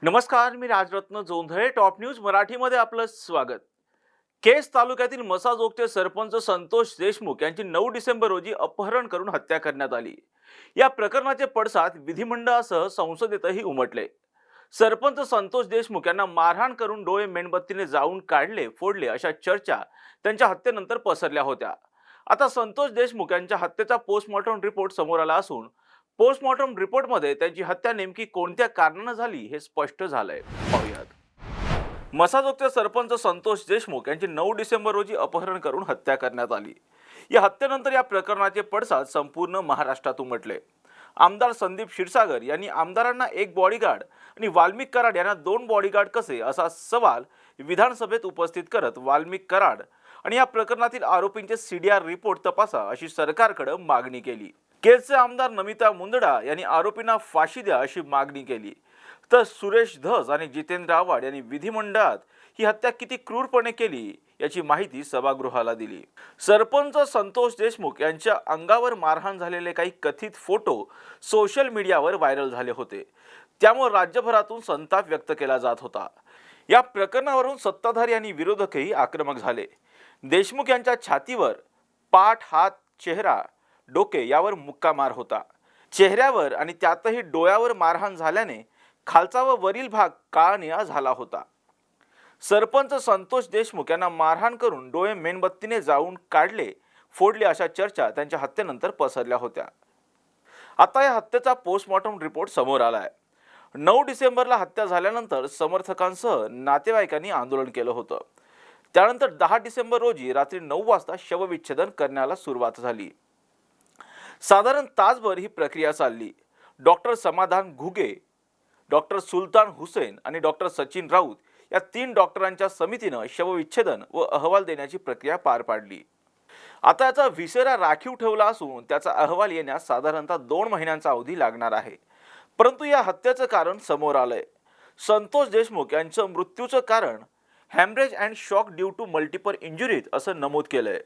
नमस्कार, मी Rajratna Jondhale. Top news मराठीमध्ये आपलं स्वागत. केज तालुक्यातील मसाजोगचे सरपंच संतोष देशमुख यांची 9 डिसेंबर रोजी अपहरण करून हत्या करण्यात आली. या प्रकरणाचे पडसाद विधिमंडळासह संसदेतही उमटले. सरपंच संतोष देशमुख यांना मारहाण करून डोळे मेणबत्तीने जाळून काढले, फोडले अशा चर्चा त्यांच्या हत्येनंतर पसरल्या होत्या. आता संतोष देशमुख यांच्या हत्येचा पोस्टमॉर्टम रिपोर्ट समोर आला असून पोस्टमॉर्टम रिपोर्टमध्ये त्यांची हत्या नेमकी कोणत्या कारणाने झाली हे स्पष्ट झालंय. पाहूयात. मसाजोगचे सरपंच संतोष देशमुख यांची 9 डिसेंबर रोजी अपहरण करून हत्या करण्यात आली. या हत्येनंतर या प्रकरणाचे पडसाद संपूर्ण महाराष्ट्रात उमटले. आमदार संदीप क्षीरसागर यांनी आमदारांना एक बॉडीगार्ड आणि वाल्मिक कराड यांना 2 बॉडीगार्ड कसे असा सवाल विधानसभेत उपस्थित करत वाल्मिक कराड आणि या प्रकरणातील आरोपींचे सीडीआर रिपोर्ट तपासा अशी सरकारकडे मागणी केली. केजचे आमदार नमिता मुंदडा यांनी आरोपींना फाशी द्या अशी मागणी केली. तर सुरेश धस आणि जितेंद्र आव्हाड यांनी विधिमंडळात ही हत्या किती क्रूरपणे केली याची माहिती सभागृहाला दिली. सरपंच संतोष देशमुख यांच्या अंगावर मारहाण झालेले काही कथित फोटो सोशल मीडियावर व्हायरल झाले होते. त्यामुळे राज्यभरातून संताप व्यक्त केला जात होता. या प्रकरणावरून सत्ताधारी आणि विरोधकही आक्रमक झाले. देशमुख यांच्या छातीवर, पाठ, हात, चेहरा, डोके यावर मुक्का मार होता. चेहऱ्यावर आणि त्यातही डोळ्यावर मारहाण झाल्याने खालचा व वरील भाग काळनिळा झाला होता. सरपंच संतोष देशमुख यांना मारहाण करून डोळे मेणबत्तीने जाळून काढले, फोडले अशा चर्चा त्यांच्या हत्येनंतर पसरल्या होत्या. आता या हत्येचा पोस्टमॉर्टम रिपोर्ट समोर आलाय. 9 डिसेंबरला हत्या झाल्यानंतर समर्थकांसह नातेवाईकांनी आंदोलन केलं होतं. त्यानंतर 10 डिसेंबर रोजी रात्री 9 वाजता शवविच्छेदन करण्याला सुरुवात झाली. साधारण तासभर ही प्रक्रिया चालली. डॉक्टर समाधान घुगे, डॉक्टर सुलतान हुसेन आणि डॉक्टर सचिन राऊत या 3 डॉक्टरांच्या समितीनं शवविच्छेदन व अहवाल देण्याची प्रक्रिया पार पाडली. आता याचा विसेरा राखीव ठेवला असून त्याचा अहवाल येण्यास साधारणतः 2 महिन्यांचा अवधी लागणार आहे. परंतु या हत्येचं कारण समोर आलंय. संतोष देशमुख यांचं मृत्यूचं कारण haemorrhage and shock due to multiple injuries असं नमूद केलंय.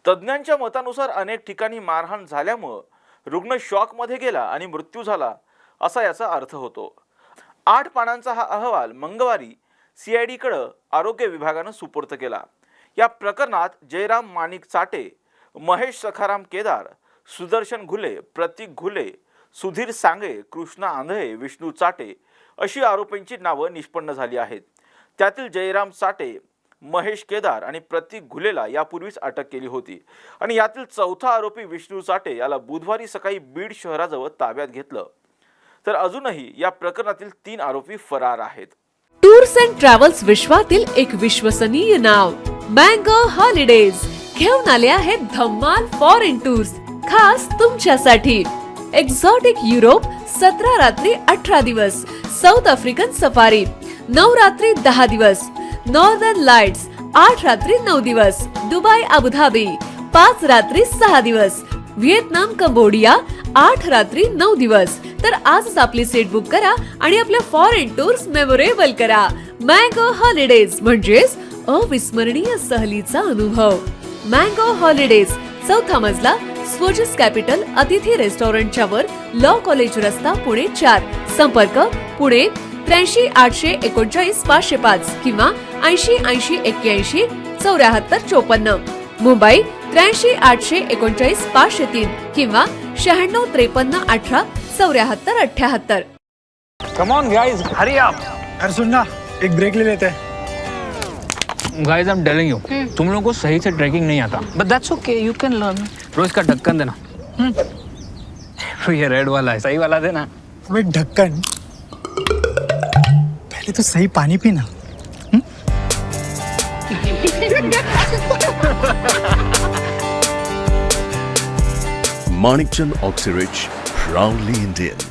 तज्ज्ञांच्या मतानुसार अनेक ठिकाणी मारहाण झाल्यामुळे रुग्ण शॉकमध्ये गेला आणि मृत्यू झाला असा याचा अर्थ होतो. 8 पानांचा हा अहवाल मंगळवारी CID आरोग्य विभागानं सुपूर्द केला. या प्रकरणात जयराम माणिक चाटे, महेश सखाराम केदार, सुदर्शन घुले, प्रतीक घुले, सुधीर सांगे, कृष्णा आंधळे, विष्णू चाटे अशी आरोपींची नावं निष्पन्न झाली आहेत. त्यातील जयराम चाटे, महेश केदार आणि प्रतीक घुलेला यापूर्वीच अटक केली होती आणि यातील चौथा आरोपी विष्णू चाटे याला बुधवारी सकाळी बीड शहराजवळ ताब्यात घेतलं. तर अजूनही या प्रकरणातील 3 आरोपी फरार आहेत. टूर्स अँड ट्रॅव्हल्स विश्वातील एक विश्वसनीय नाव मँगो हॉलिडेज घेऊन आले आहेत धम्माल फॉरेन टूर्स खास तुमच्यासाठी. एक्झॉटिक युरोप 17 रात्री 18 दिवस, साऊथ आफ्रिकन सफारी 9 रात्री 10 दिवस, नॉर्दर्न लाईट्स 8 रात्री 9 दिवस, दुबई अबुधाबी 5 रात्री 6 दिवस, व्हिएतनाम कंबोडिया 8 रात्री 9 दिवस. तर आजच आपली सीट बुक करा आणि आपल्या फॉरेन टूर्स मेमोरेबल करा. मँगो हॉलिडेज म्हणजेच अविस्मरणीय सहलीचा अनुभव. मँगो हॉलिडेज, 4था मजला, स्वोजस कॅपिटल अतिथी रेस्टॉरंटच्या वर, लॉ कॉलेज रस्ता, पुणे 4. संपर्क पुणे 83 839 505 किंवा 80 80 81 74 54. मुंबई 83 839 503 किंवा 96 53 18 74 78. Come on guys, hurry up. यार सुन ना, एक ब्रेक ले लेते हैं. Guys, I'm telling you, तुम लोगों को सही से ट्रैकिंग नहीं आता. But that's okay, you can learn. रोज का ढक्कन देना. ये रेड वाला है, सही वाला देना. अबे ढक्कन, पहले तो सही पानी पीना. Manikchand Oxyrich, proudly Indian.